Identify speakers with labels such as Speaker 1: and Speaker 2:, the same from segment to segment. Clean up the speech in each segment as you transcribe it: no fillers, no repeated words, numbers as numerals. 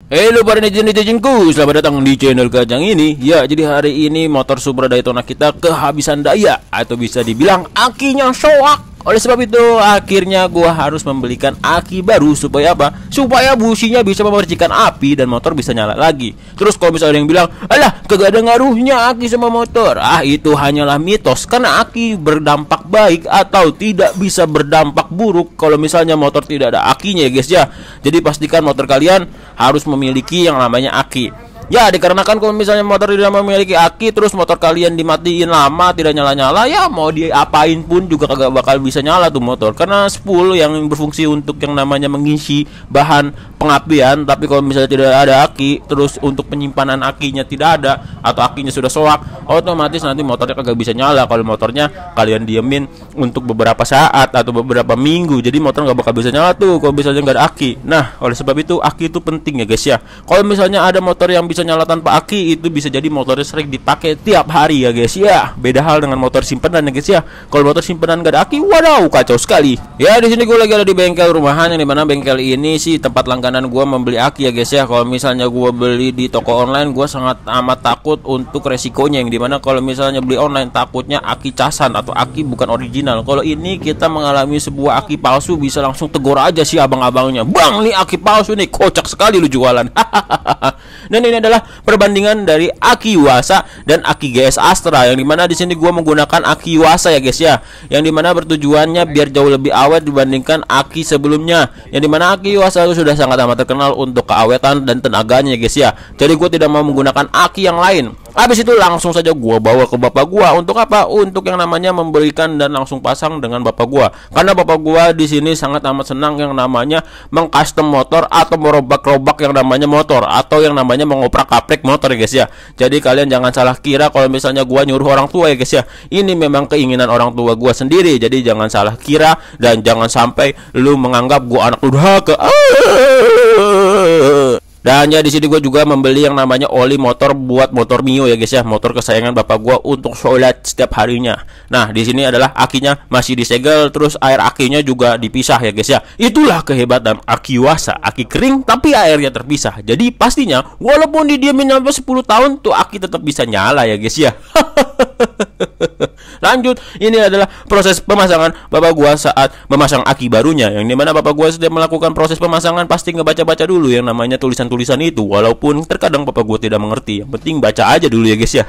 Speaker 1: Halo para netizen-netizinku, selamat datang di channel Kajang ini. Ya, jadi hari ini motor Supra Daytona kita kehabisan daya, atau bisa dibilang akinya soak. Oleh sebab itu, akhirnya gua harus membelikan aki baru. Supaya apa? Supaya businya bisa memercikan api dan motor bisa nyala lagi. Terus kalau misalnya ada yang bilang, alah, kagak ada ngaruhnya aki sama motor. Itu hanyalah mitos, karena aki berdampak baik atau tidak bisa berdampak buruk kalau misalnya motor tidak ada akinya ya guys ya. Jadi pastikan motor kalian harus memiliki yang namanya aki. Ya, dikarenakan kalau misalnya motor tidak memiliki aki, terus motor kalian dimatiin lama tidak nyala-nyala, ya mau diapain pun juga kagak bakal bisa nyala tuh motor. Karena spool yang berfungsi untuk yang namanya mengisi bahan pengapian, tapi kalau misalnya tidak ada aki, terus untuk penyimpanan akinya tidak ada atau akinya sudah soak, otomatis nanti motornya kagak bisa nyala. Kalau motornya kalian diemin untuk beberapa saat atau beberapa minggu, jadi motor nggak bakal bisa nyala tuh kalau misalnya nggak ada aki. Nah, oleh sebab itu aki itu penting ya guys ya. Kalau misalnya ada motor yang bisa nyala tanpa aki, itu bisa jadi motornya sering dipakai tiap hari ya guys ya. Beda hal dengan motor simpenan ya guys ya. Kalau motor simpenan gak ada aki, wadaw, kacau sekali. Ya, di sini gue lagi ada di bengkel rumahan, yang dimana bengkel ini sih tempat langganan gue membeli aki ya guys ya. Kalau misalnya gue beli di toko online, gue sangat amat takut untuk resikonya, yang dimana kalau misalnya beli online takutnya aki casan atau aki bukan original. Kalau ini kita mengalami sebuah aki palsu, bisa langsung tegur aja sih abang-abangnya, bang, nih aki palsu nih, kocak sekali lu jualan. Dan ini adalah perbandingan dari aki Yuasa dan aki GS Astra, yang dimana di sini gua menggunakan aki Yuasa ya guys ya, yang dimana bertujuannya biar jauh lebih awet dibandingkan aki sebelumnya, yang dimana aki Yuasa itu sudah sangat amat terkenal untuk keawetan dan tenaganya ya guys ya. Jadi gua tidak mau menggunakan aki yang lain. Habis itu langsung saja gua bawa ke bapak gua. Untuk apa? Untuk yang namanya memberikan dan langsung pasang dengan bapak gua. Karena bapak gua di sini sangat amat senang yang namanya mengcustom motor atau merobak-robak yang namanya motor, atau yang namanya mengoprak-kaprik motor ya guys ya. Jadi kalian jangan salah kira kalau misalnya gua nyuruh orang tua ya guys ya. Ini memang keinginan orang tua gua sendiri. Jadi jangan salah kira dan jangan sampai lu menganggap gua anak durhaka. Dan ya di sini gue juga membeli yang namanya oli motor buat motor Mio ya guys ya, motor kesayangan bapak gue untuk sholat setiap harinya. Nah, di sini adalah akinya masih disegel, terus air akinya juga dipisah ya guys ya. Itulah kehebatan aki Yuasa, aki kering tapi airnya terpisah. Jadi pastinya walaupun didiamin sampai 10 tahun tuh aki tetap bisa nyala ya guys ya. Lanjut, ini adalah proses pemasangan bapak gua saat memasang aki barunya, yang dimana bapak gua sudah melakukan proses pemasangan pasti ngebaca-baca dulu yang namanya tulisan-tulisan itu, walaupun terkadang bapak gua tidak mengerti. Yang penting baca aja dulu ya guys ya.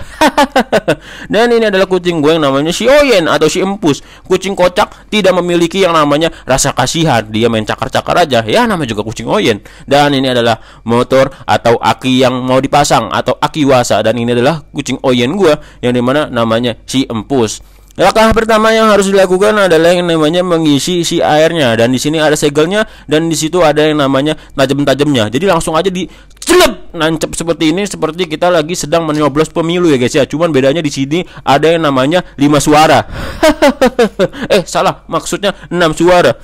Speaker 1: Dan ini adalah kucing gua yang namanya si Oyen atau si Empus. Kucing kocak, tidak memiliki yang namanya rasa kasihan, dia main cakar-cakar aja, ya namanya juga kucing Oyen. Dan ini adalah motor atau aki yang mau dipasang atau aki Yuasa, dan ini adalah kucing Oyen gua yang dimana namanya si Empus. Langkah pertama yang harus dilakukan adalah yang namanya mengisi si airnya, dan di sini ada segelnya dan di situ ada yang namanya tajam-tajamnya. Jadi langsung aja dicelep nancep seperti ini, seperti kita lagi sedang menyoblos pemilu ya guys ya. Cuman bedanya di sini ada yang namanya 5 suara. Salah, maksudnya 6 suara.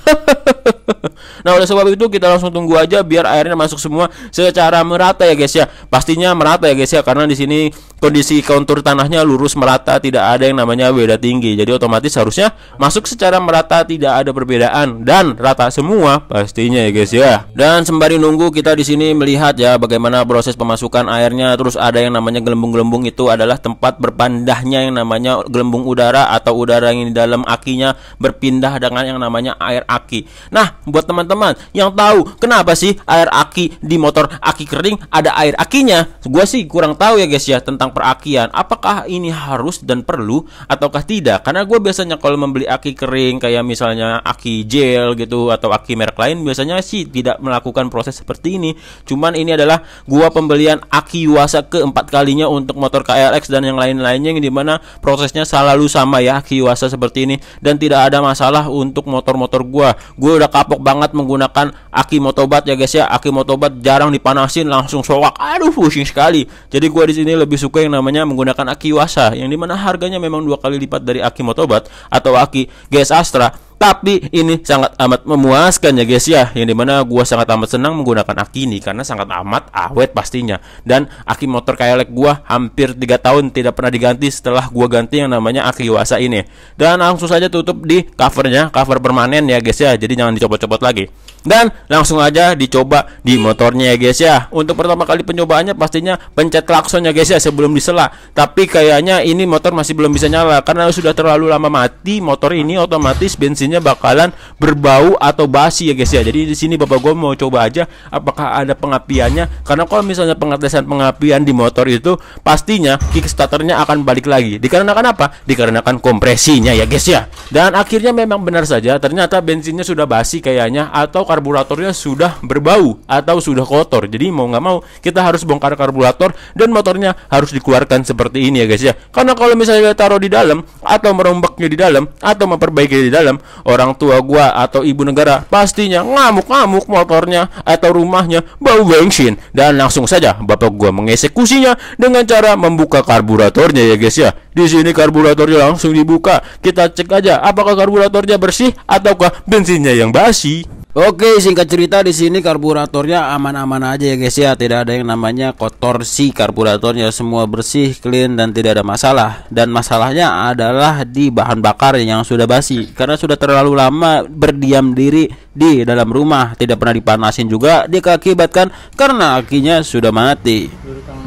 Speaker 1: Nah, oleh sebab itu kita langsung tunggu aja biar airnya masuk semua secara merata ya guys ya. Pastinya merata ya guys ya, karena di sini kondisi kontur tanahnya lurus merata, tidak ada yang namanya beda tinggi. Jadi otomatis harusnya masuk secara merata, tidak ada perbedaan dan rata semua pastinya ya guys ya. Dan sembari nunggu kita di sini melihat ya bagaimana proses pemasukan airnya. Terus ada yang namanya gelembung-gelembung, itu adalah tempat berpindahnya yang namanya gelembung udara atau udara yang di dalam akinya berpindah dengan yang namanya air aki. Nah, buat teman-teman yang tahu kenapa sih air aki di motor aki kering ada air akinya, gue sih kurang tahu ya guys ya tentang perakian. Apakah ini harus dan perlu ataukah tidak? Karena gue biasanya kalau membeli aki kering kayak misalnya aki gel gitu atau aki merek lain, biasanya sih tidak melakukan proses seperti ini. Cuman ini adalah gue pembelian aki Yuasa keempat kalinya untuk motor KLX dan yang lain-lainnya, yang dimana prosesnya selalu sama ya aki Yuasa seperti ini, dan tidak ada masalah untuk motor-motor gue. Gue udah kapok banget menggunakan aki motobat ya guys ya. Aki motobat jarang dipanasin langsung soak, aduh pusing sekali. Jadi gue di sini lebih suka yang namanya menggunakan aki Yuasa, yang dimana harganya memang 2 kali lipat dari aki motobat atau aki GS Astra. Tapi ini sangat amat memuaskan ya guys ya, yang dimana gua sangat amat senang menggunakan aki ini karena sangat amat awet pastinya. Dan aki motor KLX gua hampir 3 tahun tidak pernah diganti setelah gua ganti yang namanya aki Yuasa ini. Dan langsung saja tutup di covernya, cover permanen ya guys ya, jadi jangan dicopot-copot lagi. Dan langsung aja dicoba di motornya ya guys ya. Untuk pertama kali pencobaannya pastinya pencet klakson ya guys ya sebelum disela. Tapi kayaknya ini motor masih belum bisa nyala karena sudah terlalu lama mati. Motor ini otomatis bensinnya bakalan berbau atau basi ya guys ya. Jadi di sini bapak gue mau coba aja apakah ada pengapiannya. Karena kalau misalnya pengetesan pengapian di motor itu pastinya kickstarternya akan balik lagi. Dikarenakan apa? Dikarenakan kompresinya ya guys ya. Dan akhirnya memang benar saja ternyata bensinnya sudah basi kayaknya atau karburatornya sudah berbau atau sudah kotor. Jadi mau nggak mau kita harus bongkar karburator dan motornya harus dikeluarkan seperti ini ya guys ya. Karena kalau misalnya taruh di dalam atau merombaknya di dalam atau memperbaiki di dalam, orang tua gua atau ibu negara pastinya ngamuk-ngamuk motornya atau rumahnya bau bensin. Dan langsung saja bapak gua mengeksekusinya dengan cara membuka karburatornya ya guys ya. Di sini karburatornya langsung dibuka. Kita cek aja apakah karburatornya bersih ataukah bensinnya yang basi.
Speaker 2: Oke, singkat cerita di sini karburatornya aman-aman aja ya guys ya. Tidak ada yang namanya kotor sih karburatornya, semua bersih, clean dan tidak ada masalah. Dan masalahnya adalah di bahan bakar yang sudah basi karena sudah terlalu lama berdiam diri di dalam rumah, tidak pernah dipanasin juga, diakibatkan karena akinya sudah mati.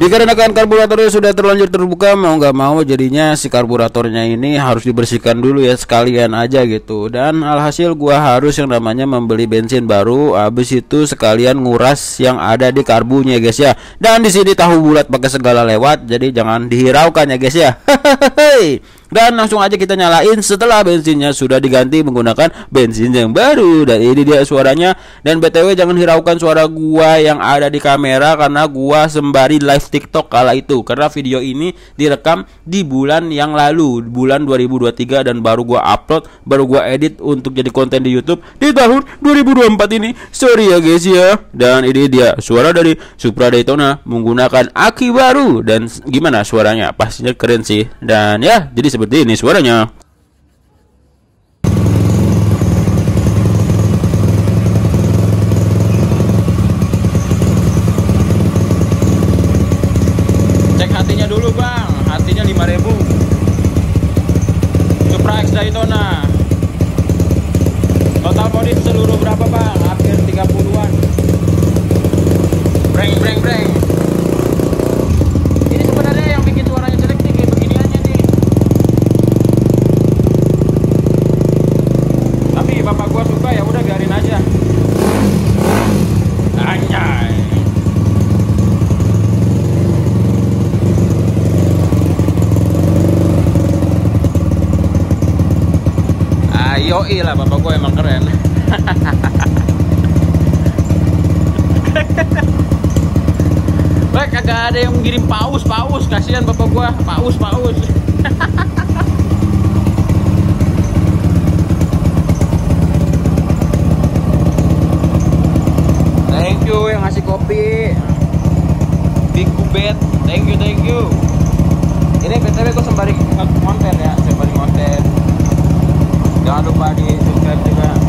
Speaker 2: Dikarenakan karburatornya sudah terlanjur terbuka, mau nggak mau jadinya si karburatornya ini harus dibersihkan dulu ya sekalian aja gitu. Dan alhasil gua harus yang namanya membeli bensin baru, habis itu sekalian nguras yang ada di karbunya guys ya. Dan di sini tahu bulat pakai segala lewat, jadi jangan dihiraukan ya guys ya. Dan langsung aja kita nyalain setelah bensinnya sudah diganti menggunakan bensin yang baru. Dan ini dia suaranya. Dan BTW jangan hiraukan suara gua yang ada di kamera karena gua sembari live TikTok kala itu. Karena video ini direkam di bulan yang lalu, bulan 2023, dan baru gua upload, baru gua edit untuk jadi konten di YouTube di tahun 2024 ini. Sorry ya guys ya. Dan ini dia suara dari Supra Daytona menggunakan aki baru. Dan gimana suaranya? Pastinya keren sih. Dan ya, jadi seperti ini suaranya. Cek hatinya dulu bang, hatinya 5.000. Supra X Daytona. Total body seluruh berapa bang? Hampir 30-an. Breng breng breng. Ini sebenarnya yang bikin suaranya jelek nih kayak beginiannya nih. Tapi bapak gua suka, ya udah biarin aja. Anjay. Ayo lah, bapak gua emang keren. Baik, kagak ada yang ngirim paus, kasihan bapak gua, paus. Thank you yang ngasih kopi, Big Kubet, thank you. Ini BTW gua sembari konten ya, jangan lupa di subscribe juga.